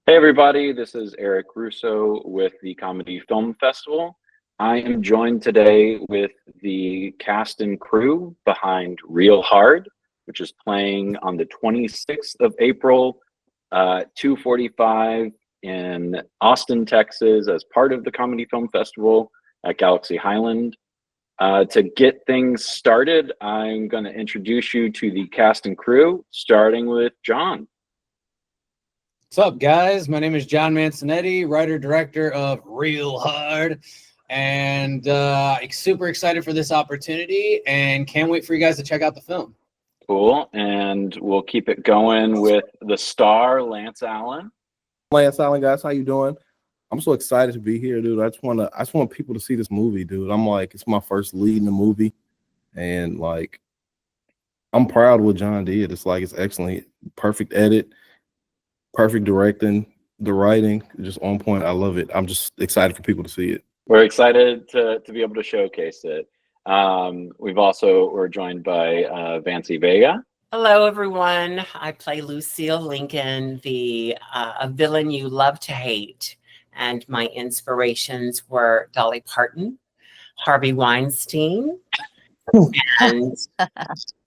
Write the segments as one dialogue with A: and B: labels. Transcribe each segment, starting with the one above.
A: Hey everybody, this is Eric Rousseau with the Comedy Film Festival. I am joined today with the cast and crew behind Real Hard, which is playing on the 26th of April, 2:45 in Austin, Texas, as part of the Comedy Film Festival at Galaxy Highland. To get things started, I'm going to introduce you to the cast and crew, starting with John.
B: What's up, guys? My name is John Mansonetti, writer-director of Real Hard, and super excited for this opportunity and can't wait for you guys to check out the film.
A: Cool, and we'll keep it going with the star, Lance Allen.
C: Lance Allen, guys, how you doing? I'm so excited to be here, dude. I just want people to see this movie, dude. It's my first lead in the movie, and I'm proud of what John did. It's excellent, perfect edit. Perfect directing, the writing, just on point. I love it. I'm just excited for people to see it.
A: We're excited to be able to showcase it. We're joined by Vancy Vega.
D: Hello, everyone. I play Lucille Lincoln, a villain you love to hate. And my inspirations were Dolly Parton, Harvey Weinstein, and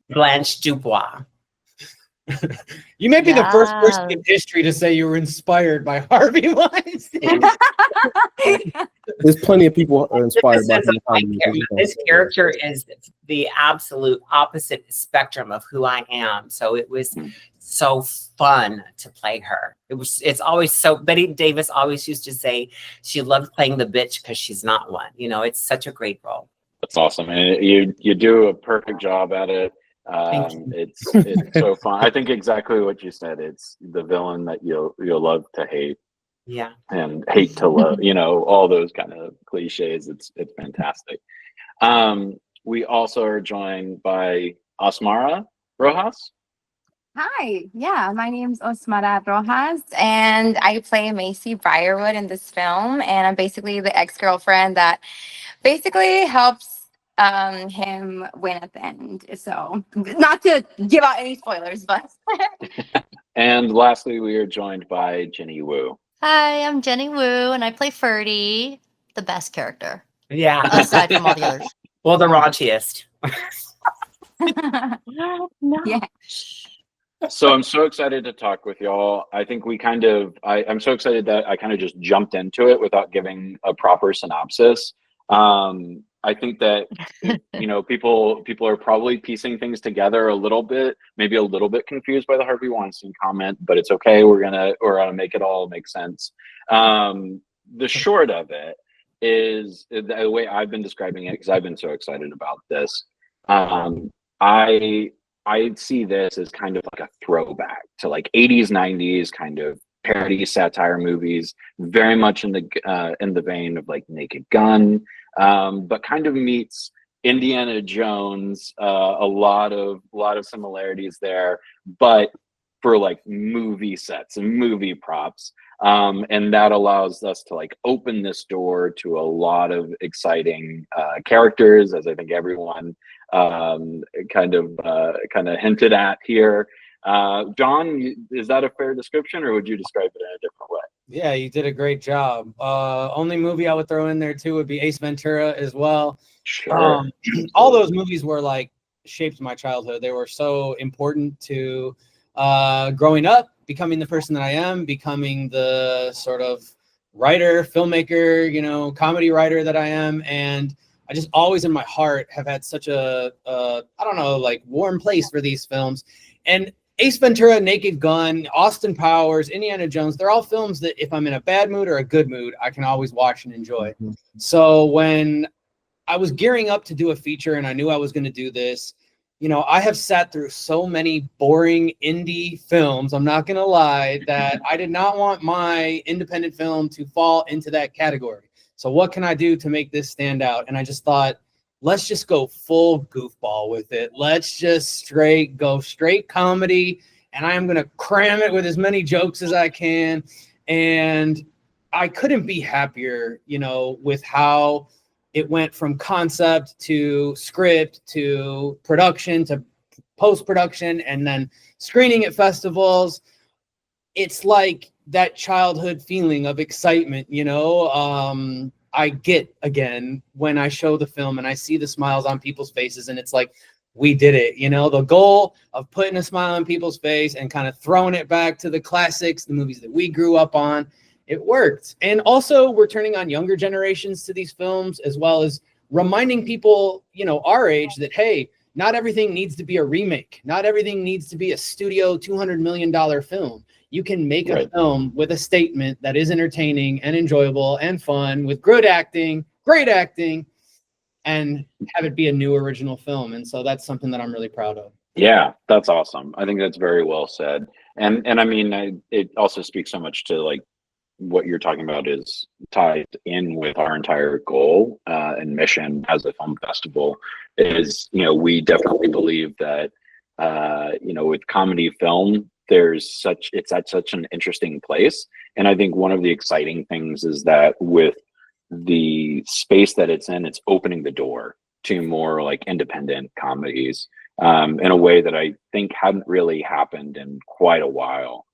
D: Blanche Dubois.
B: You may be the first person in history to say you were inspired by Harvey Weinstein.
C: There's plenty of people inspired by him.
D: This character is the absolute opposite spectrum of who I am. So it was so fun to play her. It's always so. Betty Davis always used to say she loved playing the bitch because she's not one. You know, it's such a great role.
A: That's awesome, and you do a perfect job at it. It's so fun. I think exactly what you said. It's the villain that you'll love to hate.
D: Yeah.
A: And hate to love, all those kind of cliches. It's fantastic. We also are joined by Osmara Rojas.
E: Hi, yeah, my name's Osmara Rojas, and I play Macy Briarwood in this film, and I'm basically the ex-girlfriend that basically helps him win at the end. So not to give out any spoilers, but
A: And lastly, we are joined by Jenny Wu.
F: Hi, I'm Jenny Wu, and I play Ferdy, the best character.
D: Yeah.
F: Aside from all the others.
D: Well, the raunchiest.
E: no. Yeah.
A: So I'm so excited to talk with y'all. I think I'm so excited that I kind of just jumped into it without giving a proper synopsis. I think that people are probably piecing things together a little bit, maybe a little bit confused by the Harvey Weinstein comment, but it's okay. We're gonna make it all make sense. The short of it is the way I've been describing it, because I've been so excited about this. I see this as kind of like a throwback to like 80s, 90s kind of parody satire movies, very much in the vein of like Naked Gun. But kind of meets Indiana Jones, a lot of similarities there, but for like movie sets and movie props. And that allows us to like open this door to a lot of exciting characters, as I think everyone kind of hinted at here. John, is that a fair description, or would you describe it in a different way?
B: Yeah, you did a great job. Only movie I would throw in there too would be Ace Ventura as well.
A: Sure.
B: All those movies were like shaped my childhood. They were so important to growing up, becoming the person that I am, becoming the sort of writer, filmmaker, comedy writer that I am. And I just always in my heart have had such a warm place for these films. And Ace Ventura, Naked Gun, Austin Powers, Indiana Jones, they're all films that if I'm in a bad mood or a good mood, I can always watch and enjoy. Mm-hmm. So when I was gearing up to do a feature and I knew I was going to do this, I have sat through so many boring indie films, I'm not going to lie, that I did not want my independent film to fall into that category. So what can I do to make this stand out? And I just thought, let's just go full goofball with it. Let's just go straight comedy, and I am going to cram it with as many jokes as I can. And I couldn't be happier, with how it went from concept to script to production to post-production and then screening at festivals. it's like that childhood feeling of excitement, you know, I get again when I show the film and I see the smiles on people's faces, and it's like, we did it. You know, the goal of putting a smile on people's face and kind of throwing it back to the classics, the movies that we grew up on, it worked. And also we're turning on younger generations to these films, as well as reminding people, you know, our age that, hey, not everything needs to be a remake. Not everything needs to be a studio $200 million film. You can make a film with a statement that is entertaining and enjoyable and fun, with great acting, and have it be a new original film. And so that's something that I'm really proud of.
A: Yeah, that's awesome. I think that's very well said. And I mean, it also speaks so much to like what you're talking about is tied in with our entire goal and mission as a film festival is, you know, we definitely believe that, you know, with comedy film, it's at such an interesting place. And I think one of the exciting things is that with the space that it's in, it's opening the door to more like independent comedies in a way that I think hadn't really happened in quite a while.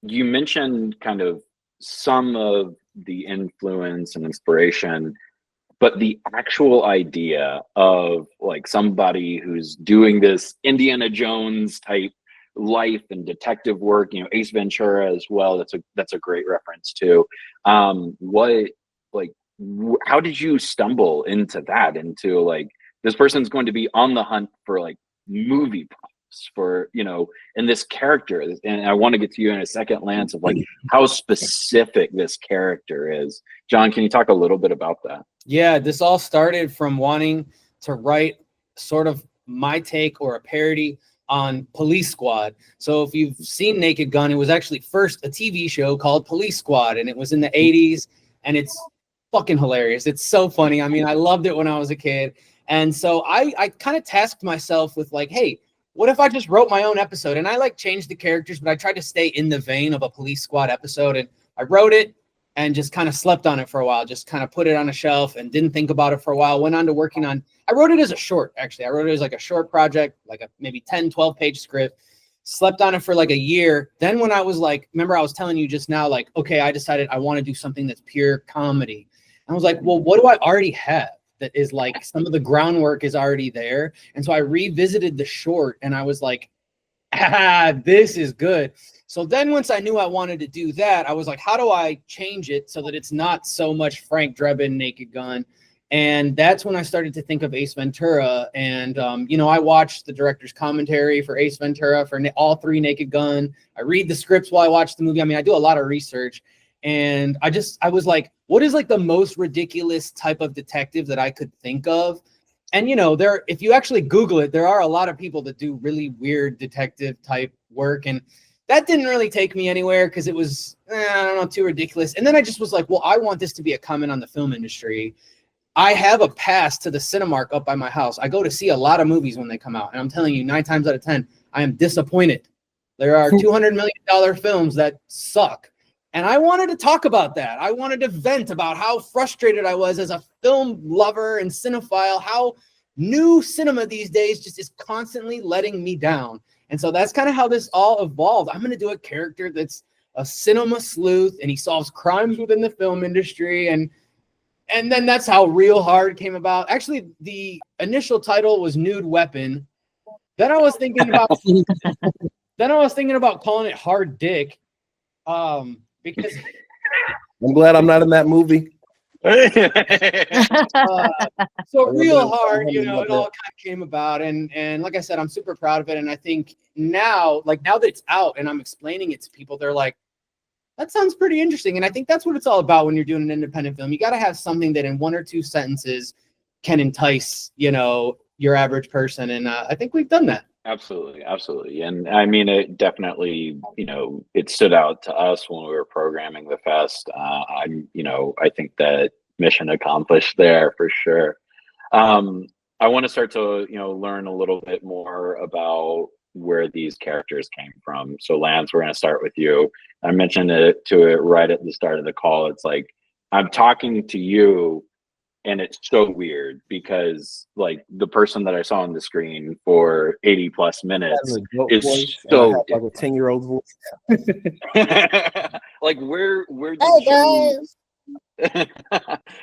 A: You mentioned kind of some of the influence and inspiration, but the actual idea of like somebody who's doing this Indiana Jones type life and detective work, you know, Ace Ventura as well. That's a great reference too. How did you stumble into that? Into like, this person's going to be on the hunt for like movie props for, you know, and this character. And I want to get to you in a second, Lance, of like how specific this character is. John, can you talk a little bit about that?
B: Yeah, this all started from wanting to write sort of my take or a parody on Police Squad. So if you've seen Naked Gun, it was actually first a TV show called Police Squad, and it was in the 80s, and it's fucking hilarious. It's so funny. I mean, I loved it when I was a kid. And so I kind of tasked myself with like, hey, what if I just wrote my own episode? And I like changed the characters, but I tried to stay in the vein of a Police Squad episode. And I wrote it and just kind of slept on it for a while, just kind of put it on a shelf and didn't think about it for a while. Went on to working on, I wrote it as a short, actually. I wrote it as like a short project, like a maybe 10, 12-page script. Slept on it for like a year. Then when I was like, remember I was telling you just now, like, okay, I decided I want to do something that's pure comedy. I was like, well, what do I already have that is like some of the groundwork is already there? And so I revisited the short and I was like, this is good. So then once I knew I wanted to do that, I was like, how do I change it so that it's not so much Frank Drebin, Naked Gun? And that's when I started to think of Ace Ventura. And, you know, I watched the director's commentary for Ace Ventura for all 3 Naked Gun. I read the scripts while I watch the movie. I mean, I do a lot of research. And I was like, what is like the most ridiculous type of detective that I could think of? And, you know, if you actually Google it, there are a lot of people that do really weird detective type work. And that didn't really take me anywhere because it was, I don't know, too ridiculous. And then I just was like, well, I want this to be a comment on the film industry. I have a pass to the Cinemark up by my house. I go to see a lot of movies when they come out. And I'm telling you, 9 times out of 10, I am disappointed. There are $200 million films that suck. And I wanted to talk about that. I wanted to vent about how frustrated I was as a film lover and cinephile, how new cinema these days just is constantly letting me down. And so that's kind of how this all evolved. I'm going to do a character that's a cinema sleuth, and he solves crimes within the film industry. And then that's how Real Hard came about. Actually, the initial title was Nude Weapon. Then I was thinking about calling it Hard Dick. Because
C: I'm glad I'm not in that movie.
B: So Real Hard, you know, it all kind of came about, and like I said, I'm super proud of it. And I think now that it's out and I'm explaining it to people, they're like, that sounds pretty interesting. And I think that's what it's all about when you're doing an independent film. You got to have something that in 1 or 2 sentences can entice, you know, your average person. And I think we've done that.
A: Absolutely. And I mean, it definitely, you know, it stood out to us when we were programming the fest. I think that mission accomplished there for sure. I want to start to, you know, learn a little bit more about where these characters came from. So Lance, we're going to start with you. I mentioned it right at the start of the call. It's like, I'm talking to you And it's so weird because like the person that I saw on the screen for 80 plus minutes is so
C: like a 10-year-old voice.
A: like where did
F: Hey
A: you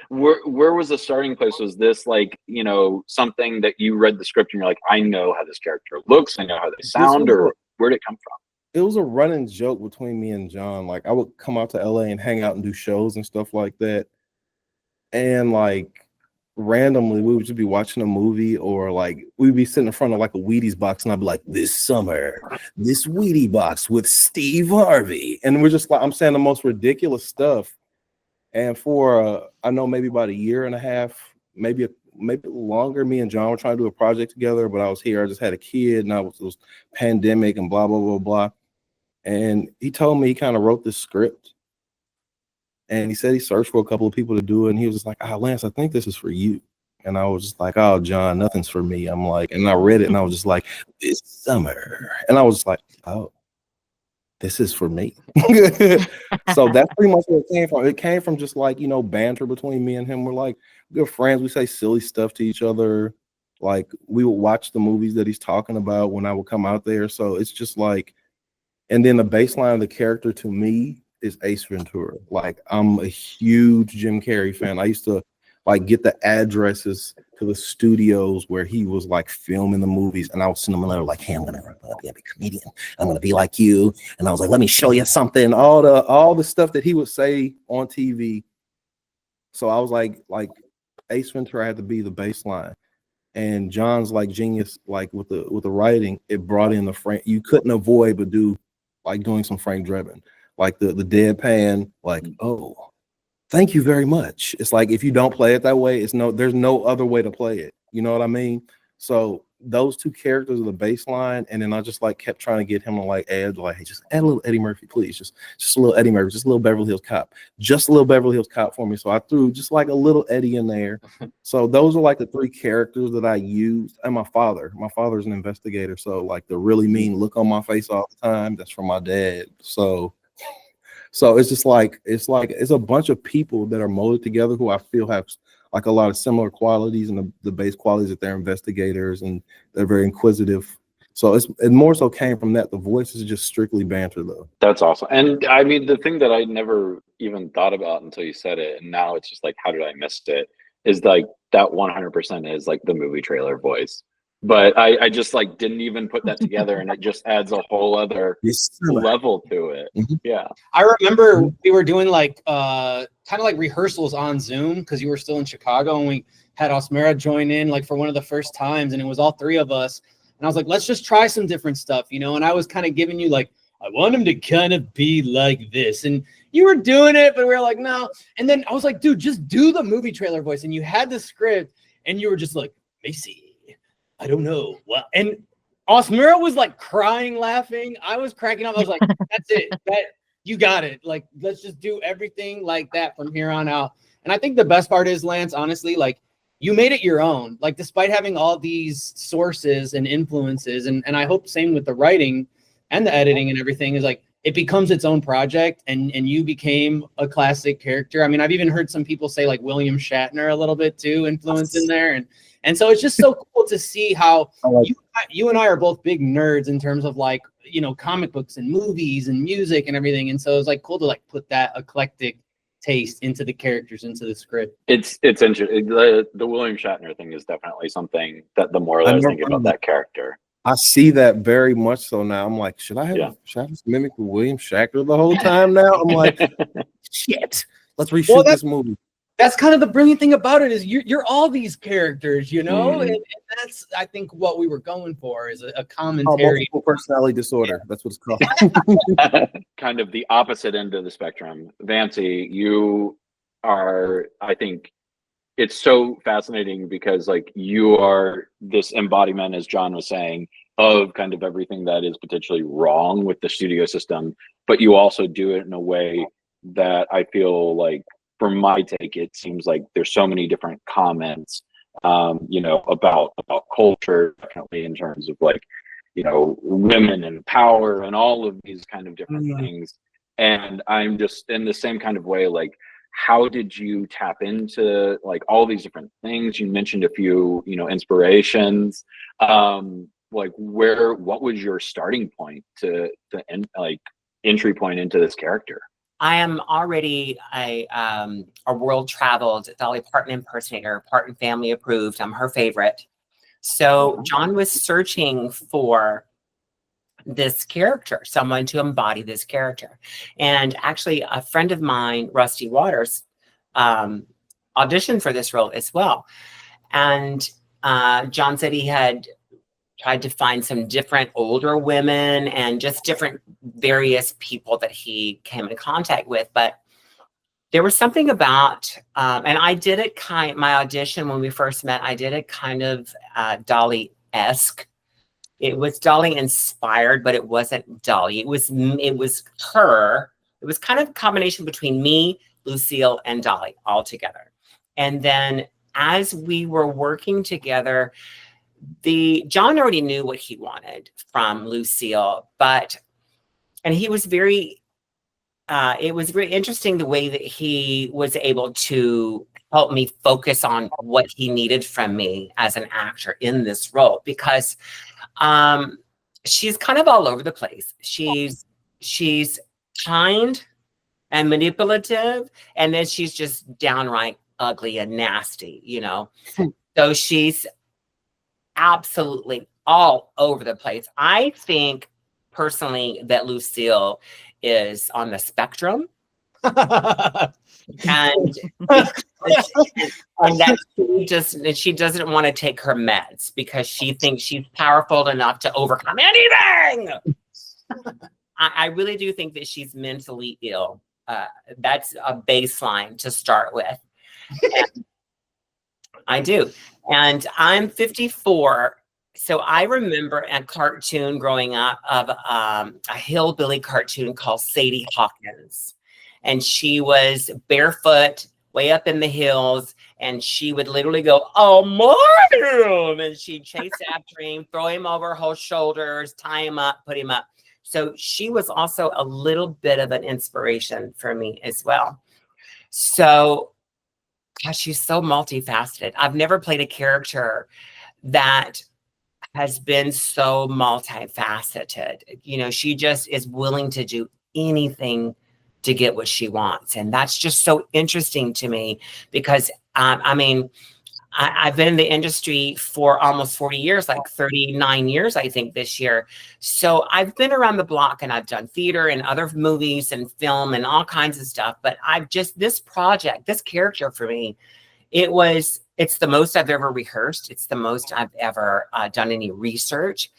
A: where was the starting place? Was this like, you know, something that you read the script and you're like, I know how this character looks, I know how they sound, or where did it come from?
C: It was a running joke between me and John. Like I would come out to LA and hang out and do shows and stuff like that. And like randomly we would just be watching a movie, or like we'd be sitting in front of like a Wheaties box and I'd be like, this summer, this Wheatie box with Steve Harvey. And we're just like, I'm saying the most ridiculous stuff. And for I know maybe about a year and a half, maybe longer, me and John were trying to do a project together, but I was here, I just had a kid, and it was pandemic and blah, blah, blah, blah. And he told me he kind of wrote this script. And he said he searched for a couple of people to do it. And he was just like, Lance, I think this is for you. And I was just like, oh, John, nothing's for me. I'm like, and I read it and I was just like, this summer. And I was just like, oh, this is for me. So that's pretty much where it came from. It came from just like, you know, banter between me and him. We're like good friends. We say silly stuff to each other. Like we would watch the movies that he's talking about when I would come out there. So it's just like, and then the baseline of the character to me is Ace Ventura. Like I'm a huge Jim Carrey fan. I used to like get the addresses to the studios where he was like filming the movies, and I was sending him a letter like, hey, I'm gonna be a comedian, I'm gonna be like you. And I was like, let me show you something, all the stuff that he would say on TV. So I was like Ace Ventura had to be the baseline. And John's like genius, like with the writing, it brought in the Frank. You couldn't avoid but do like doing some Frank Drebin, like the deadpan, like, oh, thank you very much. It's like if you don't play it that way, there's no other way to play it. You know what I mean? So those two characters are the baseline, and then I just like kept trying to get him to like add, like, hey, just add a little Eddie Murphy, please. Just a little Eddie Murphy, just a little Beverly Hills Cop, just a little Beverly Hills Cop for me. So I threw just like a little Eddie in there. So those are like the three characters that I used. And my father's an investigator, so like the really mean look on my face all the time, that's from my dad. So it's just like it's a bunch of people that are molded together who I feel have like a lot of similar qualities, and the base qualities that they're investigators and they're very inquisitive. So it more so came from that. The voice is just strictly banter though.
A: That's awesome. And I mean, the thing that I never even thought about until you said it, and now it's just like, how did I miss it? Is like that 100% is like the movie trailer voice. But I just like didn't even put that together, and it just adds a whole other level to it. Mm-hmm. Yeah.
B: I remember we were doing like kind of like rehearsals on Zoom because you were still in Chicago, and we had Osmera join in like for one of the first times, and it was all three of us. And I was like, let's just try some different stuff, you know? And I was kind of giving you like, I want him to kind of be like this. And you were doing it, but we were like, no. And then I was like, dude, just do the movie trailer voice. And you had the script, and you were just like, Macy, I don't know what. And Osmera was like crying, laughing. I was cracking up. I was like, that's it. You got it. Like, let's just do everything like that from here on out. And I think the best part is, Lance, honestly, like you made it your own, like despite having all these sources and influences. And I hope same with the writing and the editing and everything is like, it becomes its own project, and you became a classic character. I mean, I've even heard some people say like William Shatner a little bit too, influence in there. And so it's just so cool to see how you and I are both big nerds in terms of like, you know, comic books and movies and music and everything. And so it's like cool to like put that eclectic taste into the characters, into the script.
A: It's interesting. The William Shatner thing is definitely something that the more that I was thinking about that character,
C: I see that very much so now. I'm like, should I just mimic William Shatner the whole time now? I'm like, shit, let's reshoot this movie.
B: That's kind of the brilliant thing about it is you're all these characters, you know, and that's I think what we were going for is a commentary.
C: Multiple personality disorder. Yeah. That's what it's called.
A: Kind of the opposite end of the spectrum. Vancy, you are, I think it's so fascinating because like you are this embodiment, as John was saying, of kind of everything that is potentially wrong with the studio system, but you also do it in a way that I feel like, from my take, it seems like there's so many different comments, you know, about culture, definitely in terms of like, you know, women and power and all of these kind of different things. And I'm just in the same kind of way, like, how did you tap into like all these different things? You mentioned a few, inspirations. Like what was your starting point to end, like entry point into this character?
D: I am already a world traveled Dolly Parton impersonator, Parton family approved. I'm her favorite. So John was searching for this character, someone to embody this character. And actually a friend of mine, Rusty Waters, auditioned for this role as well. And John said he had tried to find some different older women and just different various people that he came in contact with. But there was something about, and I did it my audition when we first met, I did it kind of Dolly-esque. It was Dolly inspired, but it wasn't Dolly. It was her. It was kind of a combination between me, Lucille, and Dolly all together. And then as we were working together, John already knew what he wanted from Lucille, and he was very, it was very interesting the way that he was able to help me focus on what he needed from me as an actor in this role, because she's kind of all over the place. She's kind and manipulative, and then she's just downright ugly and nasty, So she's absolutely all over the place. I think personally that Lucille is on the spectrum. and that she doesn't want to take her meds because she thinks she's powerful enough to overcome anything. I really do think that she's mentally ill. That's a baseline to start with. And I do. And I'm 54. So I remember a cartoon growing up of a hillbilly cartoon called Sadie Hawkins. And she was barefoot, way up in the hills. And she would literally go, "Oh, Martin!" And she'd chase after him, throw him over her shoulders, tie him up, put him up. So she was also a little bit of an inspiration for me as well. So, gosh, she's so multifaceted. I've never played a character that has been so multifaceted. She just is willing to do anything to get what she wants. And that's just so interesting to me because, I've been in the industry for almost 40 years, like 39 years, I think, this year. So I've been around the block and I've done theater and other movies and film and all kinds of stuff. But this project, this character for me, it's the most I've ever rehearsed. It's the most I've ever done any research.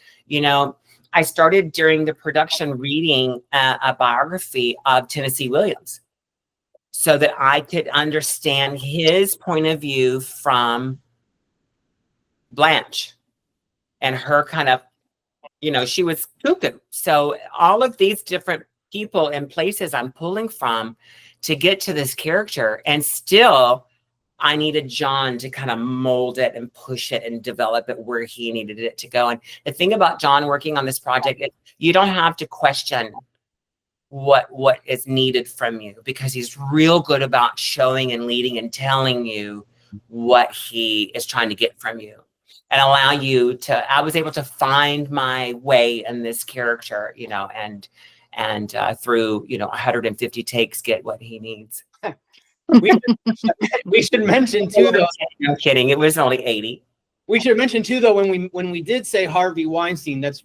D: I started during the production reading a biography of Tennessee Williams, so that I could understand his point of view from Blanche and her kind of, she was cuckoo. So all of these different people and places I'm pulling from to get to this character. And still, I needed John to kind of mold it and push it and develop it where he needed it to go. And the thing about John working on this project is you don't have to question what is needed from you, because he's real good about showing and leading and telling you what he is trying to get from you and allow you to. I was able to find my way in this character, and through 150 takes get what he needs.
B: We should mention too, though.
D: I'm kidding. It was only 80.
B: We should mention too, though, when we did say Harvey Weinstein, that's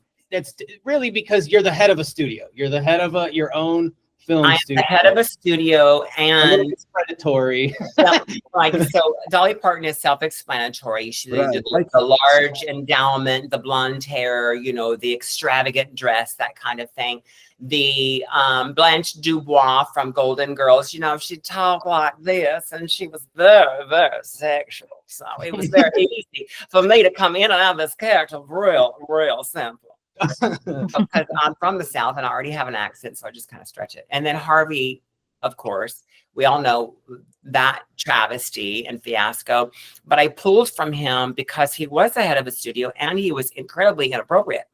B: really because you're the head of a studio. You're the head of your own film studio.
D: I'm the head of a studio, and
B: it's predatory.
D: So Dolly Parton is self-explanatory. She did the large endowment, the blonde hair, the extravagant dress, that kind of thing. The Blanche Dubois from Golden Girls, she talked like this, and she was very, very sexual. So it was very easy for me to come in and out of this character real, real simple. Because I'm from the South and I already have an accent, so I just kind of stretch it. And then Harvey, of course, we all know that travesty and fiasco, but I pulled from him because he was the head of a studio and he was incredibly inappropriate.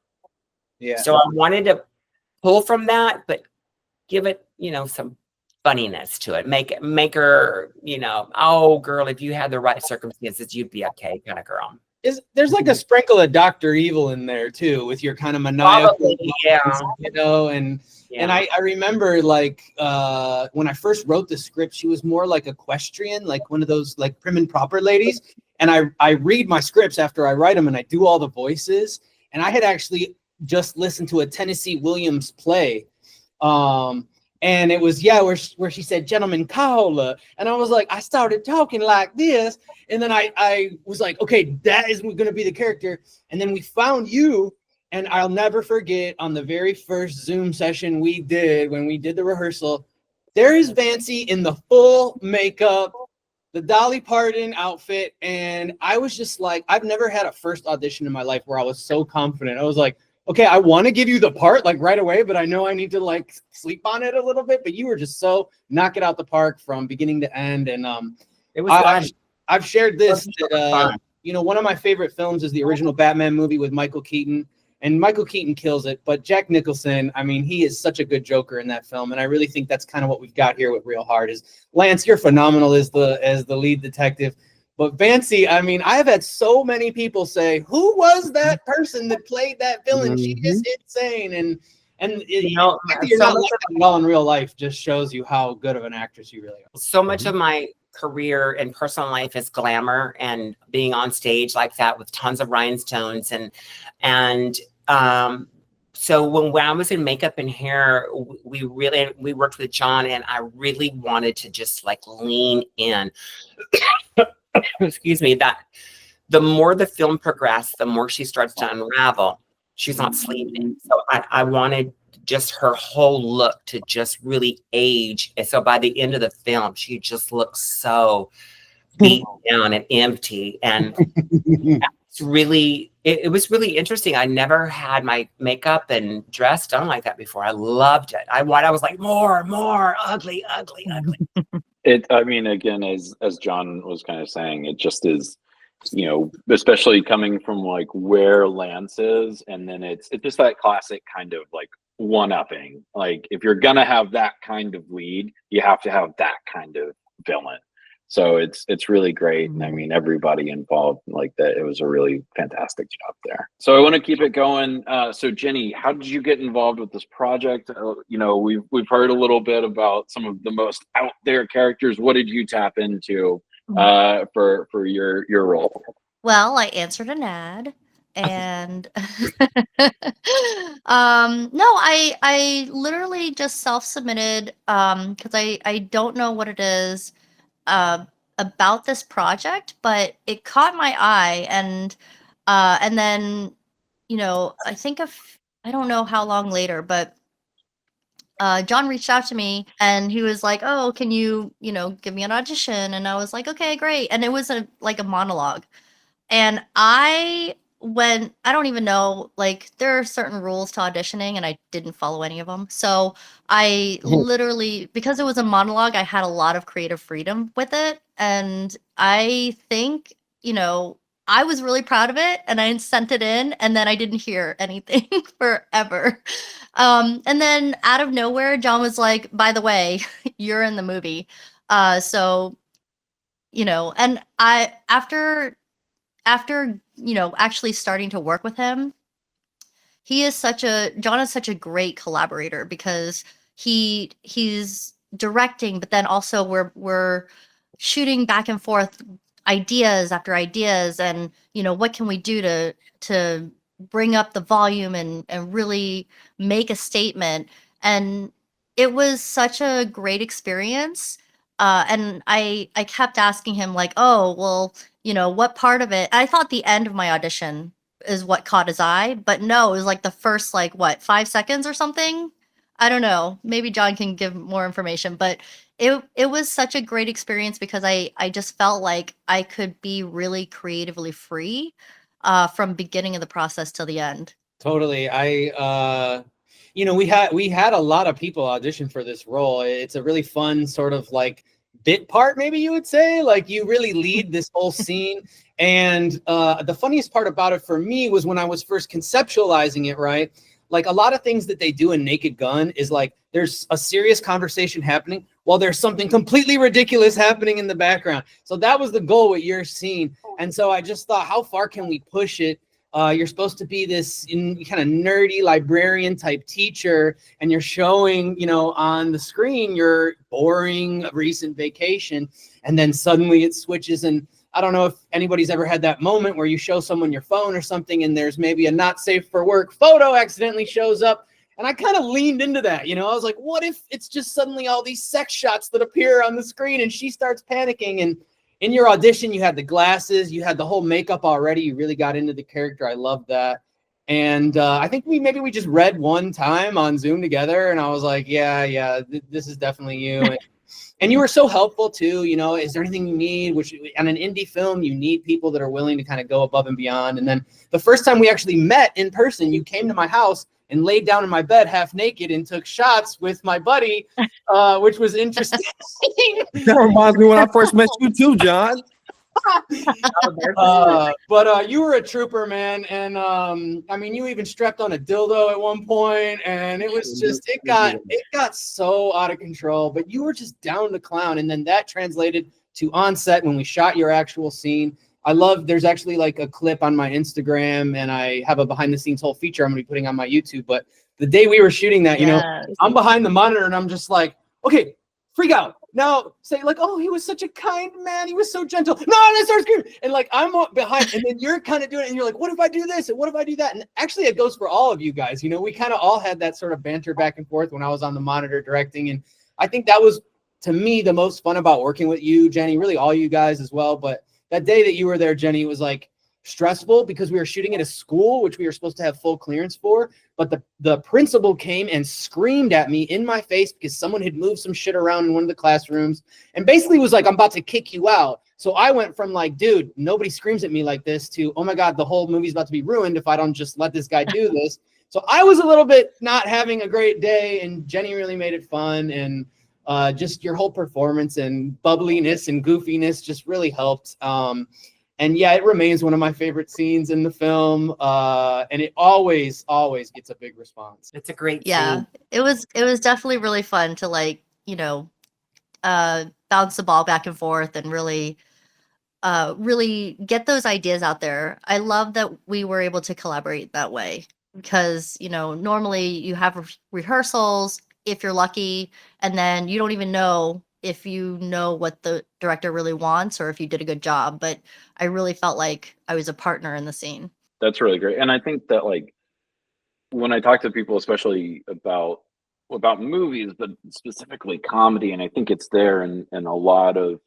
D: Yeah. So I wanted to pull from that, but give it, some funniness to it. Make her, you know, oh girl, if you had the right circumstances, you'd be okay kind of girl.
B: There's like a sprinkle of Dr. Evil in there too, with your kind of maniacal,
D: Probably, yeah.
B: you know, and I remember like when I first wrote the script, she was more like equestrian, like one of those like prim and proper ladies. And I read my scripts after I write them, and I do all the voices. And I had actually just listened to a Tennessee Williams play. And it was, where she said, "Gentleman caller." And I was like, I started talking like this. And then I was like, okay, that is going to be the character. And then we found you. And I'll never forget, on the very first Zoom session we did, when we did the rehearsal, there is Vancy in the full makeup, the Dolly Parton outfit. And I was just like, I've never had a first audition in my life where I was so confident. I was like, okay, I want to give you the part like right away, but I know I need to like sleep on it a little bit. But you were just so knock it out the park from beginning to end. And
D: it was
B: I've shared this that, you know, one of my favorite films is the original Batman movie with Michael Keaton. And Michael Keaton kills it, but Jack Nicholson, I mean, he is such a good Joker in that film, and I really think that's kind of what we've got here with Real Hard. Is Lance, you're phenomenal as the lead detective, but Vancy, I mean, I've had so many people say, "Who was that person that played that villain? She is insane." And you know, you're not like that at all in real life just shows you how good of an actress you really are.
D: So much of my career and personal life is glamour and being on stage like that with tons of rhinestones and so when I was in makeup and hair, we worked with John, and I really wanted to just like lean in. Excuse me, that the more the film progressed, the more she starts to unravel. She's not sleeping. So I wanted just her whole look to just really age. And so by the end of the film, she just looks so beat down and empty. And it's really, it was really interesting. I never had my makeup and dress done like that before. I loved it. I was like, more, ugly.
A: I mean, again, as John was kind of saying, it just is, you know, especially coming from like where Lance is, and then it's just that classic kind of like one-upping. Like if you're gonna have that kind of lead, you have to have that kind of villain. So it's really great, and I mean everybody involved like that. It was a really fantastic job there. So I want to keep it going. So Jenny, how did you get involved with this project? You know, we've heard a little bit about some of the most out there characters. What did you tap into for your role?
F: Well, I answered an ad, and no, I literally just self-submitted because I don't know what it is about this project, but it caught my eye, and then, you know, I don't know how long later, but John reached out to me, and he was like, "Oh, can you give me an audition?" And I was like, "Okay, great." And it was a monologue. And I don't even know, like, there are certain rules to auditioning, and I didn't follow any of them. So I literally, because it was a monologue, I had a lot of creative freedom with it. And I think, I was really proud of it, and I sent it in, and then I didn't hear anything forever. And then out of nowhere, John was like, "By the way, you're in the movie." So, and after actually starting to work with him, John is such a great collaborator, because he's directing, but then also we're shooting back and forth ideas after ideas, and what can we do to bring up the volume and really make a statement. And it was such a great experience. And I kept asking him, like, "Oh, well, what part of it?" I thought the end of my audition is what caught his eye, but no, it was like the first, 5 seconds or something. I don't know. Maybe John can give more information, but it was such a great experience, because I just felt like I could be really creatively free from beginning of the process till the end.
B: Totally. We had a lot of people audition for this role. It's a really fun sort of like bit part, maybe you would say, like you really lead this whole scene. And the funniest part about it for me was when I was first conceptualizing it, right? like a lot of things that they do in Naked Gun is like there's a serious conversation happening while there's something completely ridiculous happening in the background. So that was the goal with your scene. And so I just thought, how far can we push it? You're supposed to be this kind of nerdy librarian type teacher, and you're showing, you know, on the screen your boring recent vacation, and then suddenly it switches. And I don't know if anybody's ever had that moment where you show someone your phone or something, and there's maybe a not safe for work photo accidentally shows up. And I kind of leaned into that, you know, I was like, what if it's just suddenly all these sex shots that appear on the screen and she starts panicking? And in your audition, you had the glasses, you had the whole makeup already. You really got into the character. I love that. And I think we just read one time on Zoom together, and I was like, yeah, this is definitely you. And you were so helpful too. You know, is there anything you need? Which on an indie film, you need people that are willing to kind of go above and beyond. And then the first time we actually met in person, you came to my house and laid down in my bed half naked and took shots with my buddy, which was interesting.
C: That reminds me when I first met you too, John.
B: But you were a trooper, man. And I mean, you even strapped on a dildo at one point, and it was just, it got so out of control, but you were just down to clown. And then that translated to on set when we shot your actual scene. I love, there's actually like a clip on my Instagram, and I have a behind the scenes whole feature I'm gonna be putting on my YouTube. But the day we were shooting that, you know, I'm behind the monitor and I'm just like, okay, freak out. Now say like, oh, he was such a kind man. He was so gentle. No, and I start screaming. And like, I'm behind, and then you're kind of doing it, and you're like, what if I do this? And what if I do that? And actually it goes for all of you guys. You know, we kind of all had that sort of banter back and forth when I was on the monitor directing. And I think that was, to me, the most fun about working with you, Jenny, really all you guys as well. But that day that you were there, Jenny, was like stressful because we were shooting at a school, which we were supposed to have full clearance for. But the principal came and screamed at me in my face because someone had moved some shit around in one of the classrooms and basically was like, I'm about to kick you out. So I went from like, dude, nobody screams at me like this to, oh my God, the whole movie's about to be ruined if I don't just let this guy do this. So I was a little bit not having a great day, and Jenny really made it fun. And just your whole performance and bubbliness and goofiness just really helped. And yeah, it remains one of my favorite scenes in the film. And it always gets a big response.
D: It's a great
F: Yeah,
D: scene.
F: it was definitely really fun to, like, you know, bounce the ball back and forth and really get those ideas out there. I love that we were able to collaborate that way because, you know, normally you have rehearsals if you're lucky, and then you don't even know if you know what the director really wants or if you did a good job. But I really felt like I was a partner in the scene.
A: That's really great. And I think that, like, when I talk to people, especially about movies, but specifically comedy, and I think it's there in a lot of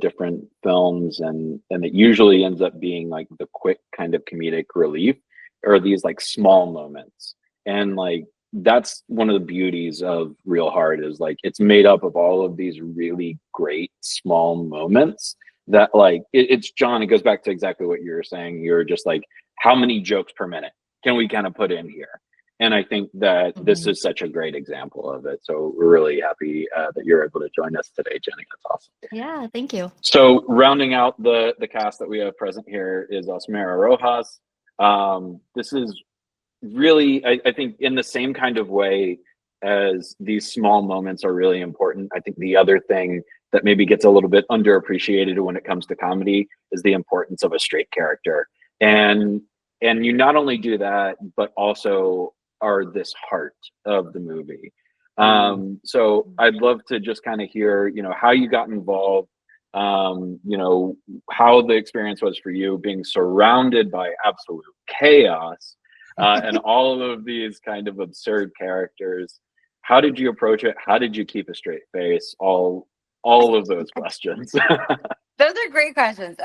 A: different films, and it usually ends up being like the quick kind of comedic relief, or these like small moments. And like, that's one of the beauties of Real Hard, is like it's made up of all of these really great small moments that, like, it's John, it goes back to exactly what you were saying. You're just like, how many jokes per minute can we kind of put in here? And I think that this is such a great example of it. So we're really happy that you're able to join us today, Jenny. That's awesome.
F: Yeah, thank you.
A: So rounding out the cast that we have present here is Osmera Rojas. This is really, I think, in the same kind of way as these small moments are really important. I think the other thing that maybe gets a little bit underappreciated when it comes to comedy is the importance of a straight character. And you not only do that, but also are this heart of the movie. So I'd love to just kind of hear, you know, how you got involved, you know, how the experience was for you being surrounded by absolute chaos, and all of these kind of absurd characters. How did you approach it? How did you keep a straight face? All of those questions.
E: Those are great questions.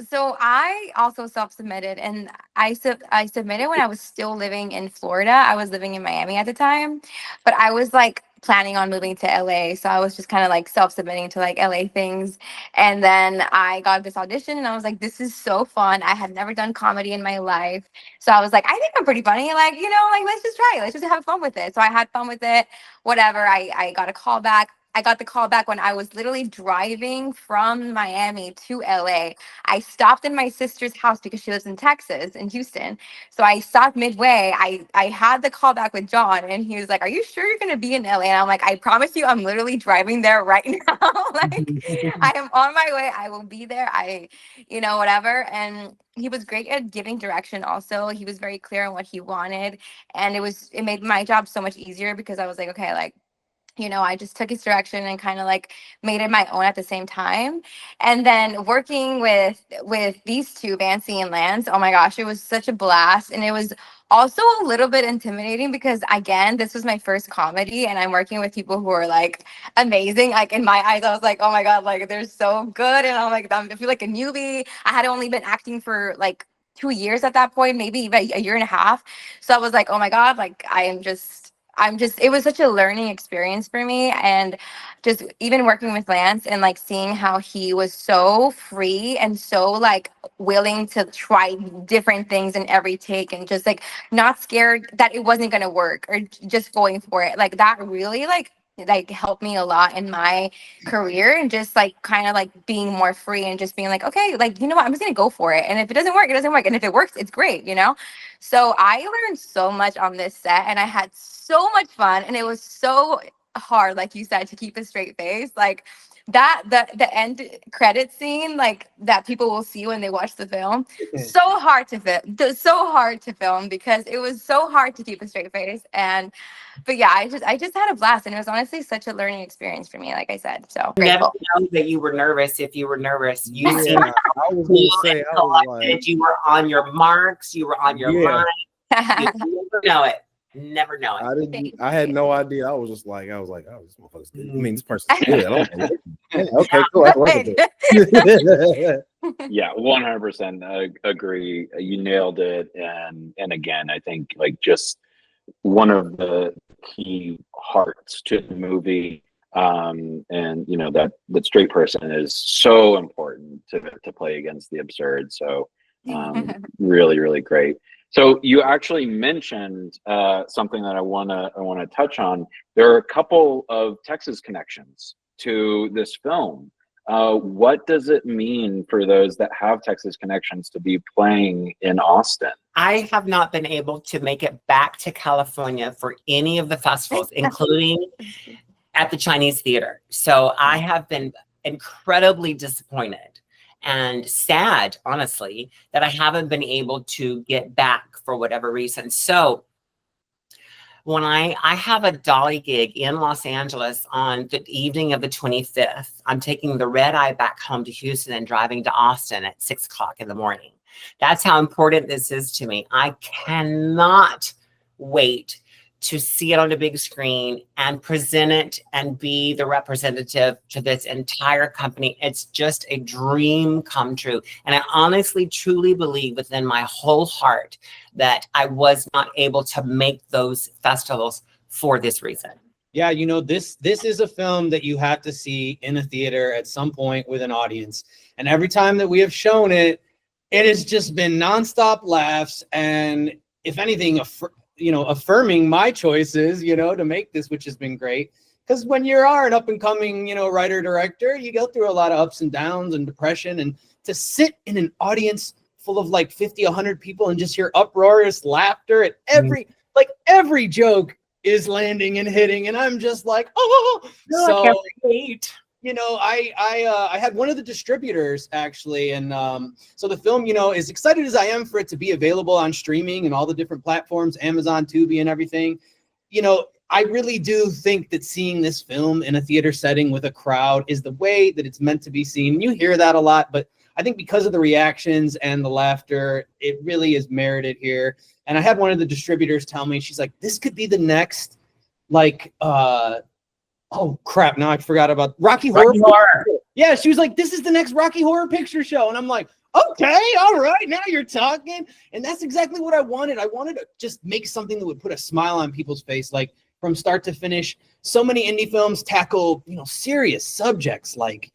E: So I also self-submitted, and I submitted when I was still living in Florida. I was living in Miami at the time, but I was like planning on moving to LA. So I was just kind of like self-submitting to like LA things. And then I got this audition, and I was like, this is so fun. I had never done comedy in my life. So I was like, I think I'm pretty funny. Like, you know, like, let's just try it. Let's just have fun with it. So I had fun with it. Whatever. I got a call back I got the call back when I was literally driving from Miami to LA. I stopped in my sister's house because she lives in Texas, in Houston. So I stopped midway. I had the call back with John, and he was like, "Are you sure you're gonna be in LA?" And I'm like, "I promise you, I'm literally driving there right now. Like, I am on my way. I will be there. Whatever." And he was great at giving direction. Also, he was very clear on what he wanted, and it made my job so much easier because I was like, okay, like, I just took his direction and kind of like made it my own at the same time. And then working with these two, Vancy and Lance, oh my gosh, it was such a blast. And it was also a little bit intimidating because, again, this was my first comedy, and I'm working with people who are like amazing. Like, in my eyes, I was like, oh my God, like, they're so good. And I'm like, I feel like a newbie. I had only been acting for like 2 years at that point, maybe even a year and a half. So I was like, oh my God, like, it was such a learning experience for me. And just even working with Lance and like seeing how he was so free and so like willing to try different things in every take, and just like not scared that it wasn't going to work, or just going for it. Like, that really like helped me a lot in my career, and just like kind of like being more free and just being like, okay, like, you know what, I'm just gonna go for it, and if it doesn't work, it doesn't work, and if it works, it's great. So I learned so much on this set, and I had so much fun, and it was so hard, like you said, to keep a straight face. Like that, the end credit scene, like, that people will see when they watch the film, so hard to film because it was so hard to keep a straight face. But yeah, I just had a blast, and it was honestly such a learning experience for me, like I said. So
D: Never
E: grateful.
D: know that you were nervous. If you were nervous, you
C: Yeah,
D: seemed
C: I was gonna say, I was like,
D: you were on your marks, you were on your
C: Yeah.
D: mind. You never know it. Never know it.
C: I had no idea. I was like, oh, this motherfucker's good. I mean, this person's good. I don't know. Yeah, okay, cool. I like it.
A: Yeah, 100% agree. You nailed it. And again, I think like just one of the key hearts to the movie, and that straight person is so important to play against the absurd. So really, really great. So you actually mentioned something that I wanna touch on. There are a couple of Texas connections to this film. What does it mean for those that have Texas connections to be playing in Austin?
D: I have not been able to make it back to California for any of the festivals, including at the Chinese Theater. So I have been incredibly disappointed and sad, honestly, that I haven't been able to get back for whatever reason. So when I have a dolly gig in Los Angeles on the evening of the 25th, I'm taking the red eye back home to Houston and driving to Austin at 6 o'clock in the morning. That's how important this is to me. I cannot wait to see it on a big screen and present it and be the representative to this entire company. It's just a dream come true. And I honestly, truly believe within my whole heart that I was not able to make those festivals for this reason.
B: Yeah, this is a film that you have to see in a theater at some point with an audience. And every time that we have shown it, it has just been nonstop laughs. And if anything, affirming my choices, to make this, which has been great. Because when you are an up and coming, writer director, you go through a lot of ups and downs and depression, and to sit in an audience full of like 50, 100 people and just hear uproarious laughter at every joke is landing and hitting, and I'm just like, oh,
D: no,
B: so
D: I can't wait.
B: I had one of the distributors actually, and so the film, as excited as I am for it to be available on streaming and all the different platforms, Amazon, Tubi, and everything, I really do think that seeing this film in a theater setting with a crowd is the way that it's meant to be seen. You hear that a lot, but I think because of the reactions and the laughter, it really is merited here. And I had one of the distributors tell me, she's like, this could be the next, like, oh crap, now I forgot about Rocky Horror. Yeah, she was like, this is the next Rocky Horror Picture Show. And I'm like, okay, all right, now you're talking. And that's exactly what I wanted. I wanted to just make something that would put a smile on people's face, like from start to finish. So many indie films tackle, serious subjects like,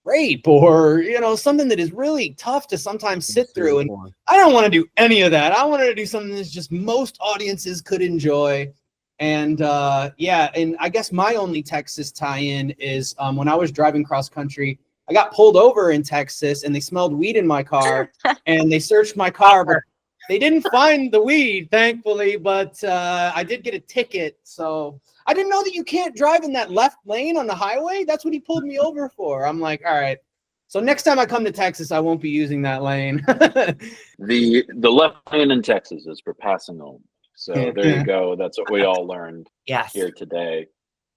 B: rape or, something that is really tough to sometimes sit through. And I don't want to do any of that. I wanted to do something that's just most audiences could enjoy. And yeah, and I guess my only Texas tie-in is when I was driving cross country, I got pulled over in Texas and they smelled weed in my car and they searched my car, but they didn't find the weed, thankfully, but I did get a ticket. So I didn't know that you can't drive in that left lane on the highway. That's what he pulled me over for. I'm like, all right. So next time I come to Texas, I won't be using that lane.
A: The left lane in Texas is for passing only. So there you go. That's what we all learned here today.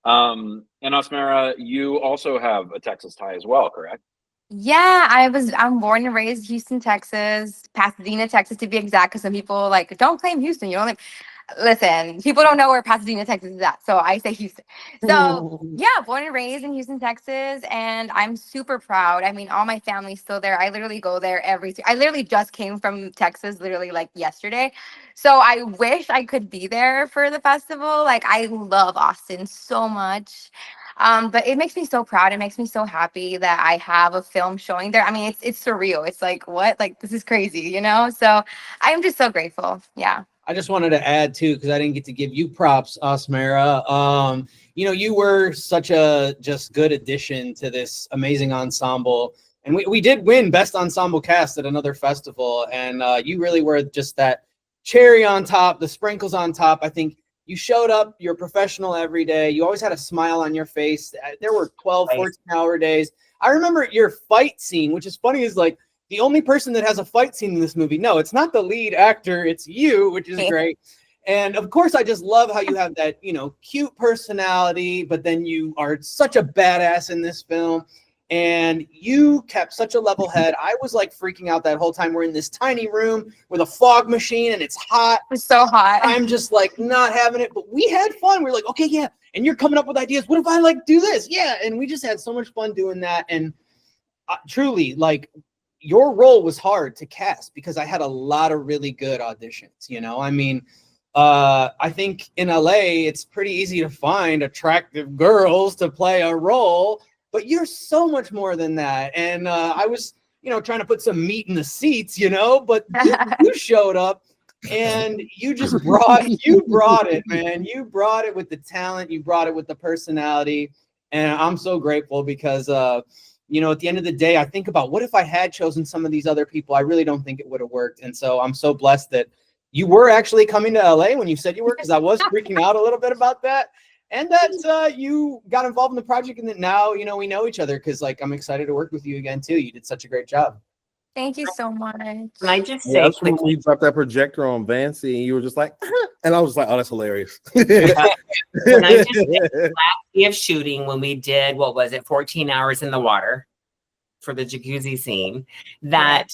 A: And Asmara, you also have a Texas tie as well, correct?
E: Yeah, I'm born and raised Houston, Texas, Pasadena, Texas to be exact, because some people like don't claim Houston. You know, like listen, people don't know where Pasadena, Texas is at, so I say Houston. So yeah, born and raised in Houston, Texas, and I'm super proud. I mean, all my family's still there. I literally go there I literally just came from Texas, literally like yesterday. So I wish I could be there for the festival. Like I love Austin so much. But it makes me so proud. It makes me so happy that I have a film showing there. I mean, it's surreal. It's like, what? Like, this is crazy, you know? So I'm just so grateful. Yeah.
B: I just wanted to add too, because I didn't get to give you props, Asmara. You know, you were such a just good addition to this amazing ensemble. And we did win Best Ensemble Cast at another festival. And you really were just that cherry on top, the sprinkles on top. I think you showed up, you're professional every day. You always had a smile on your face. There were 12, 14-hour days. I remember your fight scene, which is funny, is like the only person that has a fight scene in this movie. No, it's not the lead actor. It's you, which is great. And of course, I just love how you have that, you know, cute personality, but then you are such a badass in this film. And you kept such a level head. I was like freaking out that whole time. We're in this tiny room with a fog machine and it's hot.
E: It's so hot.
B: I'm just like not having it, but we had fun. We're like, okay, yeah. And you're coming up with ideas. What if I like do this? Yeah. And we just had so much fun doing that. And truly, like, your role was hard to cast because I had a lot of really good auditions. You know, I mean, I think in LA, it's pretty easy to find attractive girls to play a role. But you're so much more than that. And I was, you know, trying to put some meat in the seats, you know, but you showed up and you just brought it, man. You brought it with the talent. You brought it with the personality. And I'm so grateful because, you know, at the end of the day, I think about what if I had chosen some of these other people? I really don't think it would have worked. And so I'm so blessed that you were actually coming to LA when you said you were, because I was freaking out a little bit about that. And that you got involved in the project and that now, you know, we know each other because, like, I'm excited to work with you again, too. You did such a great job.
E: Thank you so much.
D: Can I just say,
C: that's when we dropped that projector on Vancy and you were just like, and I was just like, oh, that's hilarious.
D: Can I just say, last day of shooting when we did, what was it, 14 hours in the water for the jacuzzi scene, that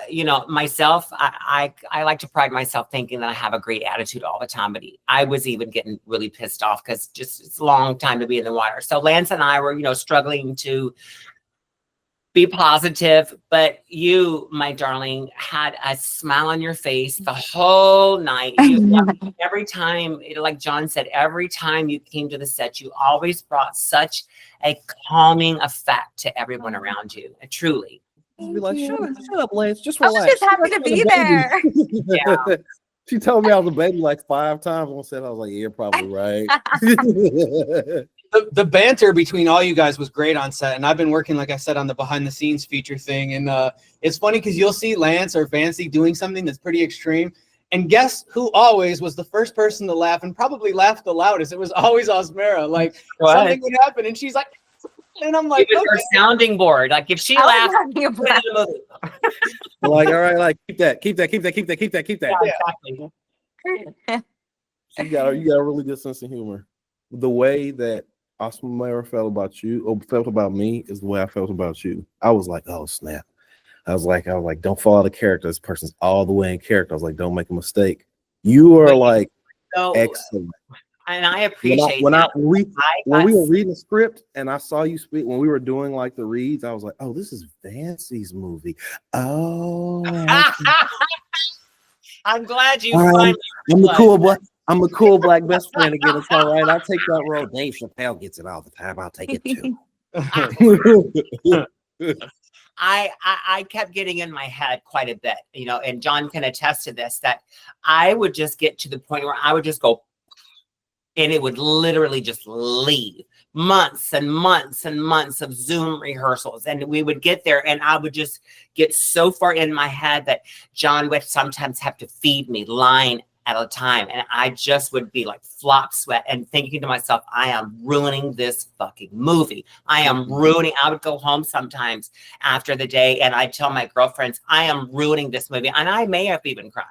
D: you know, myself, I like to pride myself thinking that I have a great attitude all the time, but I was even getting really pissed off because just it's a long time to be in the water. So Lance and I were, you know, struggling to be positive, but you, my darling, had a smile on your face the whole night. Every time, like John said, every time you came to the set, you always brought such a calming effect to everyone around you, truly.
C: Be like, shut up, Lance. Just
E: I was
C: relax.
E: just happy to be there.
D: Yeah.
C: She told me I was a baby like 5 times on set. I was like, yeah, you're probably right.
B: The banter between all you guys was great on set. And I've been working, like I said, on the behind the scenes feature thing. And it's funny because you'll see Lance or Vancy doing something that's pretty extreme. And guess who always was the first person to laugh and probably laughed the loudest? It was always Asmara. Like something would happen and she's like, and I'm like,
D: it was her sounding board. Like if she laughed,
C: like, all right, like keep that.
D: Yeah,
C: exactly. You got a really good sense of humor. The way that Asmara felt about you or felt about me is the way I felt about you. I was like, oh snap. I was like, don't fall out of character. This person's all the way in character. I was like, don't make a mistake. You are like excellent.
D: And I appreciate
C: when we were reading the script and I saw you speak when we were doing like the reads, I was like, oh, this is Vancy's movie. Oh,
D: I'm glad you
C: I'm the cool black. I'm the cool black best friend again. It's all right. I'll take that role. Dave Chappelle gets it all the time. I'll take it too.
D: I kept getting in my head quite a bit, you know, and John can attest to this, that I would just get to the point where I would just go, and it would literally just leave. Months and months and months of Zoom rehearsals. And we would get there and I would just get so far in my head that John would sometimes have to feed me line at a time. And I just would be like flop sweat and thinking to myself, I am ruining this fucking movie. I would go home sometimes after the day and I'd tell my girlfriends, I am ruining this movie. And I may have even cried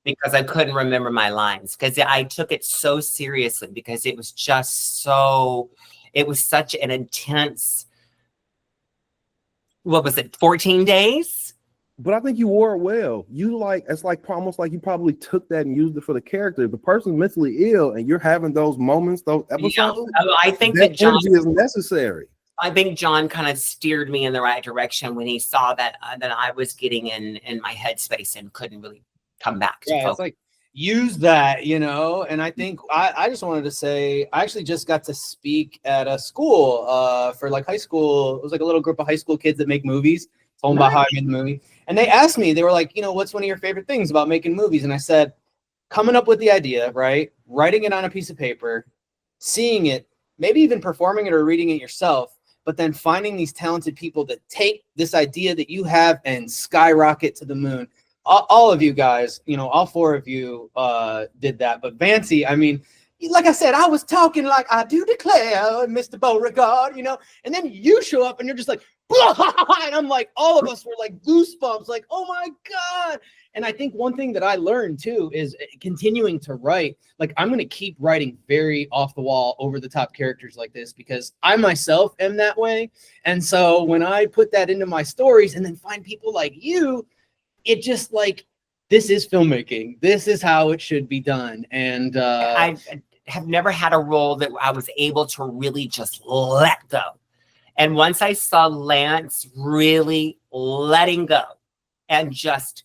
D: because I couldn't remember my lines because I took it so seriously because it was just it was such an intense, what was it, 14 days?
C: But I think you wore it well. It's like almost like you probably took that and used it for the character. If the person's mentally ill and you're having those moments, those episodes,
D: I think
C: that
D: John,
C: energy is necessary.
D: I think John kind of steered me in the right direction when he saw that I was getting in my headspace and couldn't really come back to focus.
B: It's like use that, and I think I just wanted to say I actually just got to speak at a school for like high school. It was like a little group of high school kids that make movies. Told them about how I made the movie. And they asked me, they were like, what's one of your favorite things about making movies? And I said, coming up with the idea, right? Writing it on a piece of paper, seeing it, maybe even performing it or reading it yourself, but then finding these talented people that take this idea that you have and skyrocket to the moon. All of you guys, all four of you did that. But Vancy, I mean, like I said, I was talking like I do declare, Mr. Beauregard, and then you show up and you're just like, and I'm like, all of us were like goosebumps, like, oh my God. And I think one thing that I learned too is continuing to write. Like, I'm going to keep writing very off the wall, over the top characters like this because I myself am that way. And so when I put that into my stories and then find people like you, it just like, this is filmmaking. This is how it should be done. And
D: I have never had a role that I was able to really just let go. And once I saw Lance really letting go and just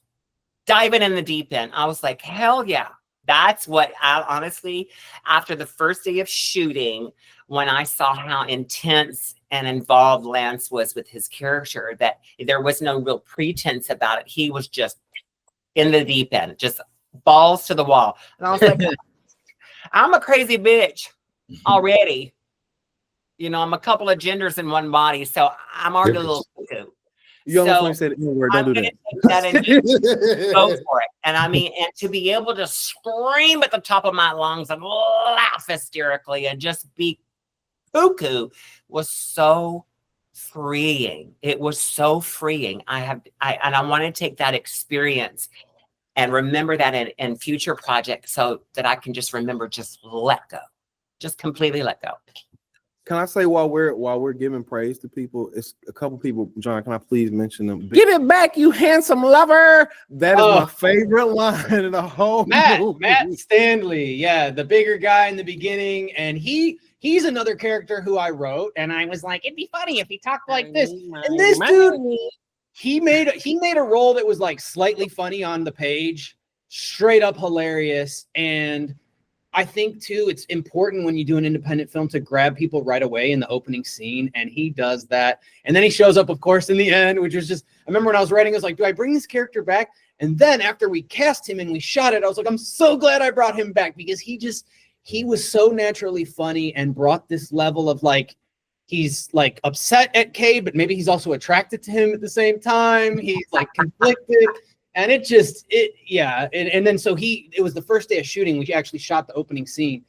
D: diving in the deep end, I was like, hell yeah. That's what I honestly, after the first day of shooting, when I saw how intense and involved Lance was with his character, that there was no real pretense about it. He was just in the deep end, just balls to the wall. And I was like, I'm a crazy bitch already. I'm a couple of genders in one body, so I'm already a little cuckoo.
C: You almost want to say the N-word, don't do that.
D: Take that and go for it. And I mean, and to be able to scream at the top of my lungs and laugh hysterically and just be cuckoo was so freeing. It was so freeing. I want to take that experience and remember that in future projects so that I can just remember, just let go, just completely let go.
C: Can I say while we're giving praise to people, it's a couple people, John, can I please mention them?
G: Give it back, you handsome lover.
C: That is my favorite line in the whole movie.
B: Matt Stanley, yeah, the bigger guy in the beginning, and he's another character who I wrote, and I was like, it'd be funny if he talked like this. And this dude, he made a role that was like slightly funny on the page, straight up hilarious. And I think too, it's important when you do an independent film to grab people right away in the opening scene, and he does that. And then he shows up, of course, in the end, which was just, I remember when I was writing, I was like, do I bring this character back? And then after we cast him and we shot it, I was like, I'm so glad I brought him back because he was so naturally funny and brought this level of like, he's like upset at Cade, but maybe he's also attracted to him at the same time. He's like conflicted. And and then so it was the first day of shooting. We actually shot the opening scene,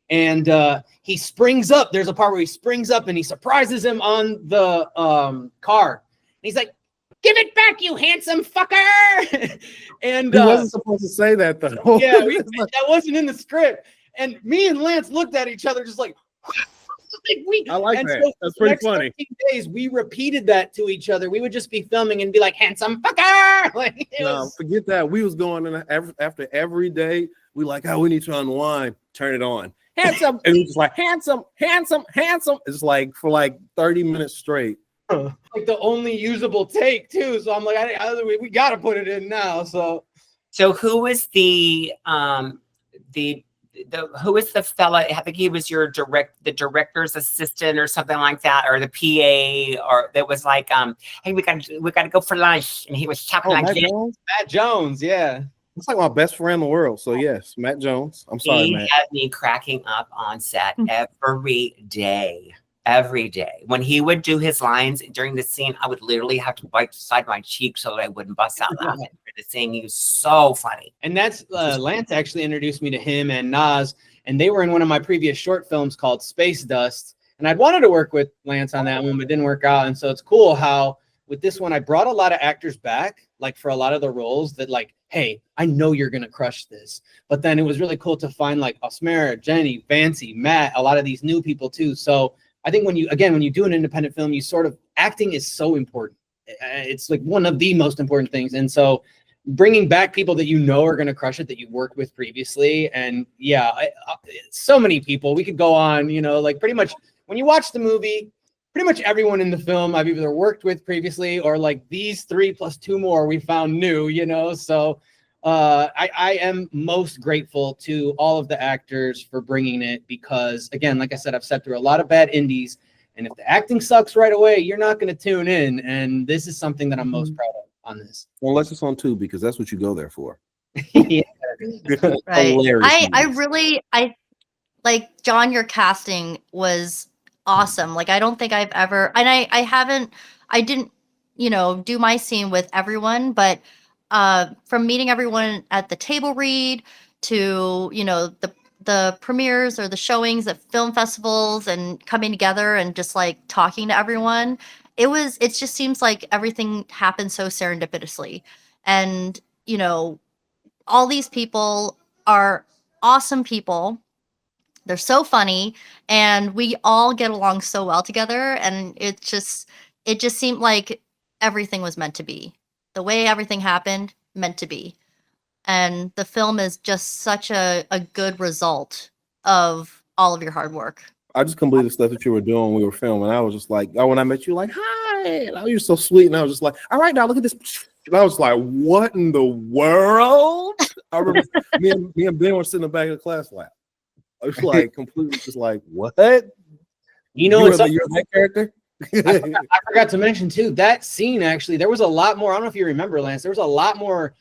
B: and he springs up. There's a part where he springs up and he surprises him on the car. And he's like, "Give it back, you handsome fucker!" And
C: he wasn't supposed to say that though.
B: Yeah, that wasn't in the script. And me and Lance looked at each other just like.
C: I like that. So that's pretty funny.
B: Days we repeated that to each other. We would just be filming and be like, "Handsome fucker!" Like,
C: forget that. We was going in after every day. We like, oh, we need to unwind. Turn it on. Handsome, and we just like handsome, handsome, handsome. It's like for like 30 minutes straight.
B: Like the only usable take too. So I'm like, we got to put it in now. So
D: who was the who is the fella? I think he was the director's assistant or something like that, or the PA, or that was like, hey, we got to go for lunch, and he was talking like
C: Matt Jones?
B: Matt Jones, yeah.
C: It's like my best friend in the world. So yes, Matt Jones. I'm sorry,
D: He
C: Matt.
D: had me cracking up on set every day. Every day. When he would do his lines during the scene, I would literally have to wipe the side of my cheek so that I wouldn't bust out laughing for the scene. He was so funny.
B: And that's Lance actually introduced me to him and Nas, and they were in one of my previous short films called Space Dust. And I'd wanted to work with Lance on that one, but it didn't work out. And so it's cool how with this one, I brought a lot of actors back, like for a lot of the roles that like, hey, I know you're going to crush this. But then it was really cool to find like Osmera, Jenny, Fancy, Matt, a lot of these new people too. So I think when you do an independent film, you sort of, acting is so important. It's like one of the most important things. And so bringing back people that you know are going to crush it, that you've worked with previously. And yeah, so many people, we could go on, you know, like pretty much when you watch the movie, pretty much everyone in the film I've either worked with previously or like these 3 plus 2 more we found new, you know. So I am most grateful to all of the actors for bringing it because, again, like I said, I've sat through a lot of bad indies, and if the acting sucks right away, you're not going to tune in. And this is something that I'm most proud of on this.
C: Unless it's on Tubi, because that's what you go there for.
B: Yeah.
F: Right.
C: Hilarious
F: I like, John, your casting was awesome. Like, I don't think I've ever, and I didn't, you know, do my scene with everyone, but from meeting everyone at the table read to, you know, the premieres or the showings at film festivals and coming together and just like talking to everyone, it just seems like everything happened so serendipitously. And, you know, all these people are awesome people. They're so funny, and we all get along so well together. And it just seemed like everything was meant to be. The way everything happened, meant to be. And the film is just such a good result of all of your hard work.
C: I just couldn't believe the stuff that you were doing when we were filming. I was just like, when I met you, like, hi. And you were so sweet. And I was just like, all right, now look at this. And I was like, what in the world? I remember me and Ben were sitting in the back of the class like, I was like completely just like, what?
B: You know,
C: you're that character?
B: I forgot to mention too, that scene actually, there was a lot more. I don't know if you remember, Lance, there was a lot more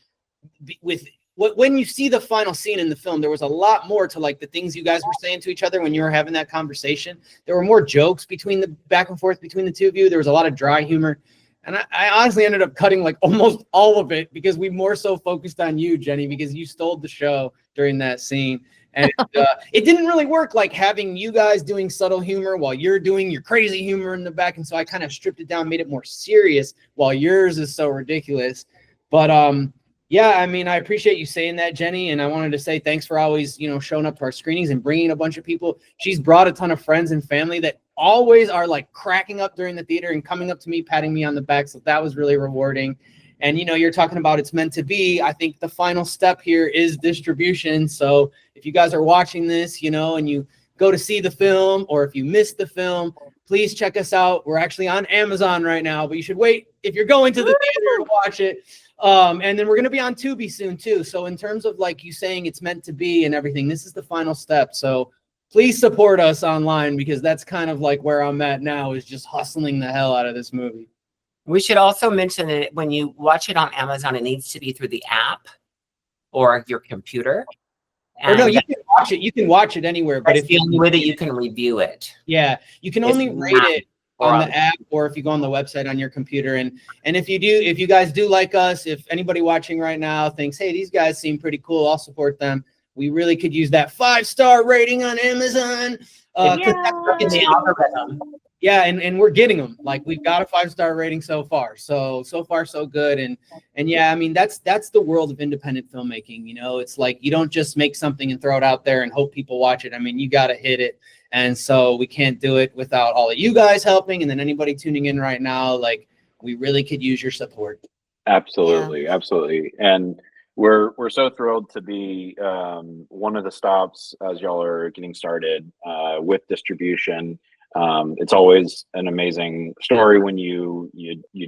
B: with when you see the final scene in the film, there was a lot more to like the things you guys were saying to each other when you were having that conversation. There were more jokes between the back and forth between the two of you. There was a lot of dry humor. And I honestly ended up cutting like almost all of it because we more so focused on you, Jenny, because you stole the show during that scene. And it didn't really work like having you guys doing subtle humor while you're doing your crazy humor in the back. And so I kind of stripped it down, made it more serious while yours is so ridiculous. But yeah, I mean, I appreciate you saying that, Jenny. And I wanted to say thanks for always, you know, showing up to our screenings and bringing a bunch of people. She's brought a ton of friends and family that always are like cracking up during the theater and coming up to me, patting me on the back. So that was really rewarding. And, you know, you're talking about it's meant to be. I think the final step here is distribution. So if you guys are watching this, you know, and you go to see the film, or if you missed the film, please check us out. We're actually on Amazon right now, but you should wait if you're going to the theater to watch it. And then we're going to be on Tubi soon too. So in terms of like you saying it's meant to be and everything, this is the final step. So please support us online because that's kind of like where I'm at now, is just hustling the hell out of this movie.
D: We should also mention that when you watch it on Amazon, it needs to be through the app or your computer.
B: Or no, you can watch it. You can watch it anywhere. But if
D: the only way that you can review it.
B: Yeah, you can only rate it on the app, or if you go on the website on your computer. And if you guys do like us, if anybody watching right now thinks, hey, these guys seem pretty cool, I'll support them. We really could use that 5-star rating on Amazon.
D: The algorithm.
B: Yeah, and we're getting them. Like, we've got a 5-star rating so far. So far so good. And yeah, I mean, that's the world of independent filmmaking. You know, it's like you don't just make something and throw it out there and hope people watch it. I mean, you got to hit it. And so we can't do it without all of you guys helping. And then anybody tuning in right now, like, we really could use your support.
A: Absolutely, absolutely. And we're so thrilled to be one of the stops as y'all are getting started with distribution. It's always an amazing story when you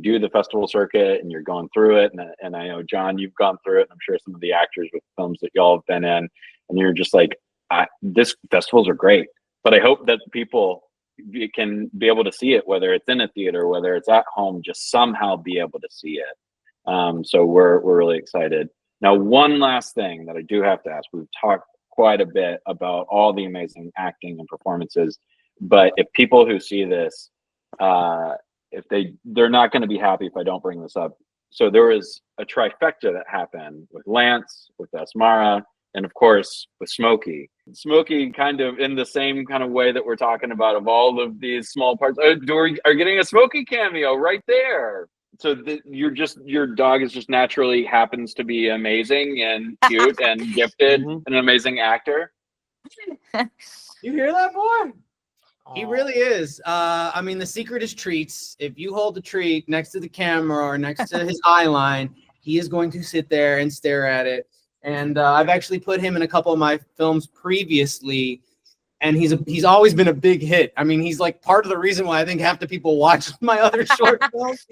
A: do the festival circuit and you're going through it. And I know, John, you've gone through it, and I'm sure some of the actors with films that y'all have been in, and you're just like, this festivals are great, but I hope that people can be able to see it, whether it's in a theater, whether it's at home, just somehow be able to see it. So we're really excited. Now, one last thing that I do have to ask. We've talked quite a bit about all the amazing acting and performances, but if people who see this, if they're not going to be happy if I don't bring this up. So there was a trifecta that happened with Lance, with Asmara, and of course with Smokey. Smokey, kind of in the same kind of way that we're talking about, of all of these small parts, are getting a Smokey cameo right there. So your dog is just naturally happens to be amazing and cute and gifted and an amazing actor.
B: You hear that, boy? He really is. I mean, the secret is treats. If you hold the treat next to the camera or next to his eye line, he is going to sit there and stare at it. And I've actually put him in a couple of my films previously, and he's always been a big hit. I mean, he's like part of the reason why I think half the people watch my other short films.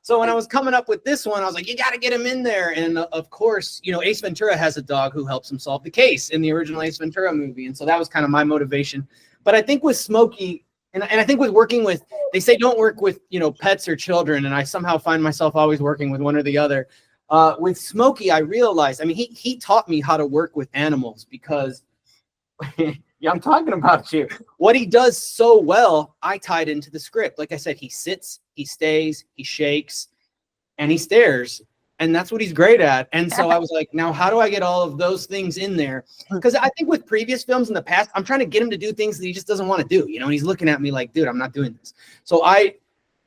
B: So when I was coming up with this one, I was like, you got to get him in there. And of course, you know, Ace Ventura has a dog who helps him solve the case in the original Ace Ventura movie. And so that was kind of my motivation. But I think with Smokey, and I think with working with, they say don't work with, you know, pets or children. And I somehow find myself always working with one or the other. With Smokey, I realized, I mean, he taught me how to work with animals because yeah, I'm talking about you. What he does so well, I tied into the script. Like I said, he sits, he stays, he shakes, and he stares. And that's what he's great at. And so I was like, now how do I get all of those things in there? Because I think with previous films in the past, I'm trying to get him to do things that he just doesn't want to do. You know, and he's looking at me like, dude, I'm not doing this. So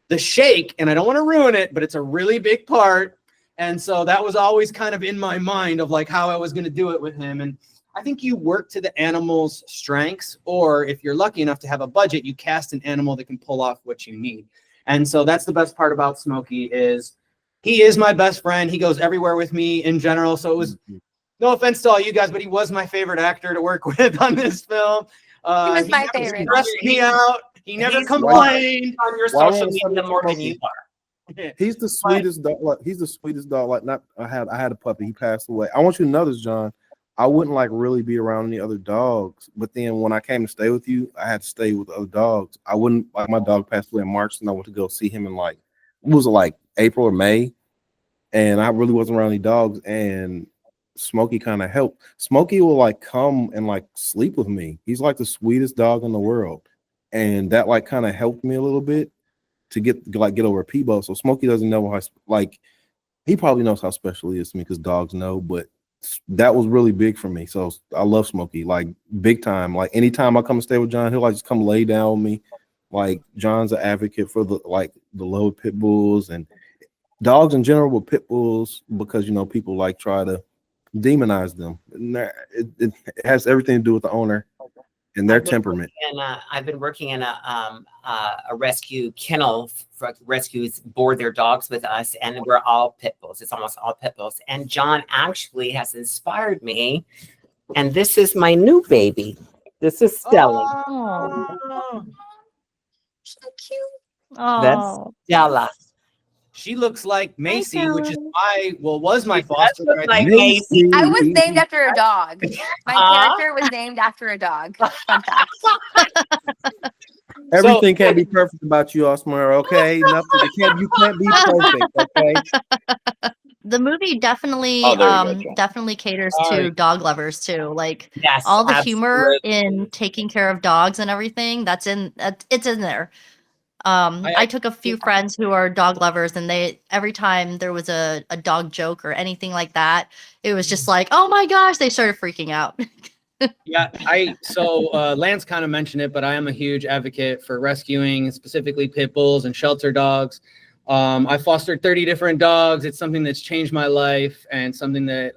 B: the shake, and I don't want to ruin it, but it's a really big part. And so that was always kind of in my mind of like how I was going to do it with him. And I think you work to the animal's strengths, or if you're lucky enough to have a budget, you cast an animal that can pull off what you need. And so that's the best part about Smokey is he is my best friend. He goes everywhere with me in general. So it was no offense to all you guys, but he was my favorite actor to work with on this film.
E: He was my favorite.
B: He stressed me out. He never complained.
D: On your social media more than you are.
C: He's the sweetest dog. Like, he's the sweetest dog. Like, not I had a puppy. He passed away. I want you to know this, John. I wouldn't like really be around any other dogs. But then when I came to stay with you, I had to stay with other dogs. I wouldn't like my dog passed away in March, and I went to go see him in like it was like April or May, and I really wasn't around any dogs. And Smokey kind of helped. Smokey will like come and like sleep with me. He's like the sweetest dog in the world, and that like kind of helped me a little bit to get over Peebo. So Smokey doesn't know how like he probably knows how special he is to me because dogs know, but that was really big for me. So I love Smokey like big time. Like anytime I come and stay with John, he'll like just come lay down with me. Like John's an advocate for the low pit bulls and dogs in general with pit bulls because you know people like try to demonize them. And it has everything to do with the owner and their temperament.
D: And I've been working in a rescue kennel for rescues board their dogs with us, and we're all pit bulls. It's almost all pit bulls. And John actually has inspired me. And this is my new baby. This is Stella.
F: Oh,
E: So cute.
D: That's Stella.
B: She looks like Macy, which is
E: Stella.
B: was my foster.
D: Look like Macy.
E: I was named after a dog. My character was named after a dog. Fun fact.
C: Everything can't be perfect about you, Osmar. Okay, nothing. You can't be perfect. Okay.
F: the movie definitely
A: Oh, there you go, John.
F: definitely caters
B: Sorry.
F: to dog lovers too. Like
D: Yes,
F: all the humor
D: absolutely.
F: in taking care of dogs and everything, it's in there. I took a few friends who are dog lovers, and every time there was a dog joke or anything like that, it was just like, oh my gosh, they started freaking out.
B: Yeah, Lance kind of mentioned it, but I am a huge advocate for rescuing, specifically pit bulls and shelter dogs. I fostered 30 different dogs. It's something that's changed my life and something that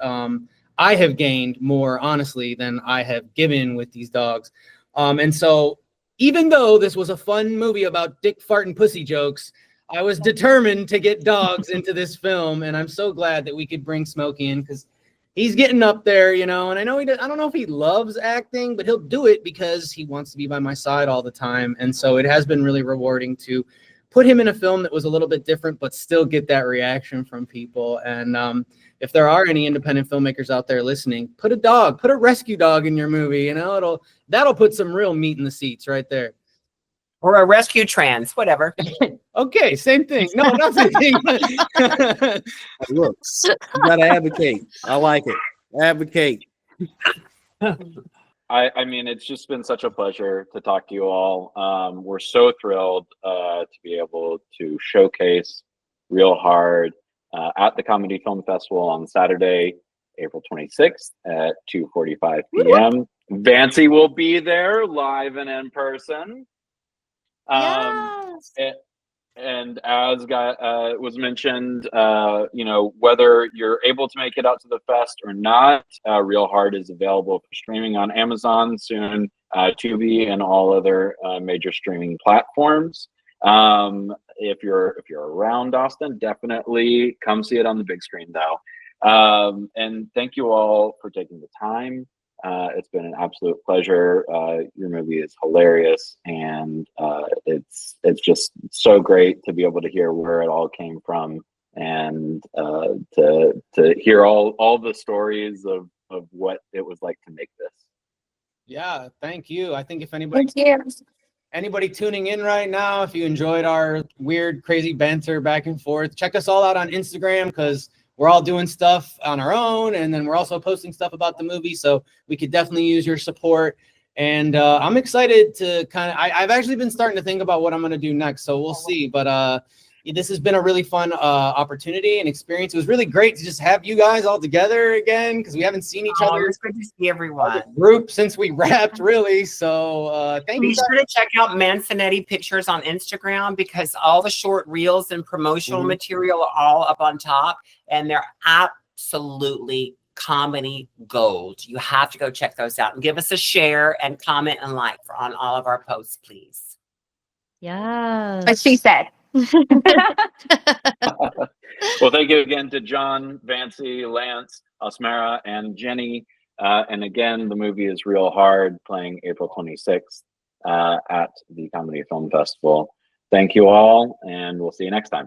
B: I have gained more, honestly, than I have given with these dogs. And so even though this was a fun movie about dick, fart, and pussy jokes, I was determined to get dogs into this film, and I'm so glad that we could bring Smokey in because he's getting up there, you know, and I don't know if he loves acting, but he'll do it because he wants to be by my side all the time. And so it has been really rewarding to put him in a film that was a little bit different, but still get that reaction from people. And if there are any independent filmmakers out there listening, put a rescue dog in your movie, you know, that'll put some real meat in the seats right there.
D: Or a rescue trans, whatever.
B: Okay, same thing. No, nothing.
C: Look, you gotta advocate. I like it. Advocate.
A: I mean, it's just been such a pleasure to talk to you all. We're so thrilled to be able to showcase Real Hard at the Comedy Film Festival on Saturday, April 26th at 2:45 p.m. Vancy will be there live and in person.
F: Yes.
A: And as was mentioned, whether you're able to make it out to the fest or not, Real Hard is available for streaming on Amazon soon, Tubi, and all other major streaming platforms. If you're around Austin, definitely come see it on the big screen, though. And thank you all for taking the time. It's been an absolute pleasure. Your movie is hilarious, and it's just so great to be able to hear where it all came from, and to hear all the stories of what it was like to make this.
B: Yeah, thank you. I think if
E: Thank you.
B: anybody tuning in right now, if you enjoyed our weird, crazy banter back and forth, check us all out on Instagram, because we're all doing stuff on our own, and then we're also posting stuff about the movie. So we could definitely use your support. And I'm excited to I've actually been starting to think about what I'm going to do next. So we'll see. But this has been a really fun opportunity and experience. It was really great to just have you guys all together again, because we haven't seen each other.
D: It's good to see everyone.
B: Group since we wrapped, really. So thank you.
D: Be sure to check out Mansonetti Pictures on Instagram, because all the short reels and promotional material are all up on top, and they're absolutely comedy gold. You have to go check those out and give us a share and comment and like on all of our posts, please.
F: Yes.
E: What she said.
A: Well, thank you again to John, Vancy, Lance, Osmara, and Jenny. And again, the movie is Real Hard, playing April 26th at the Comedy Film Festival. Thank you all, and we'll see you next time.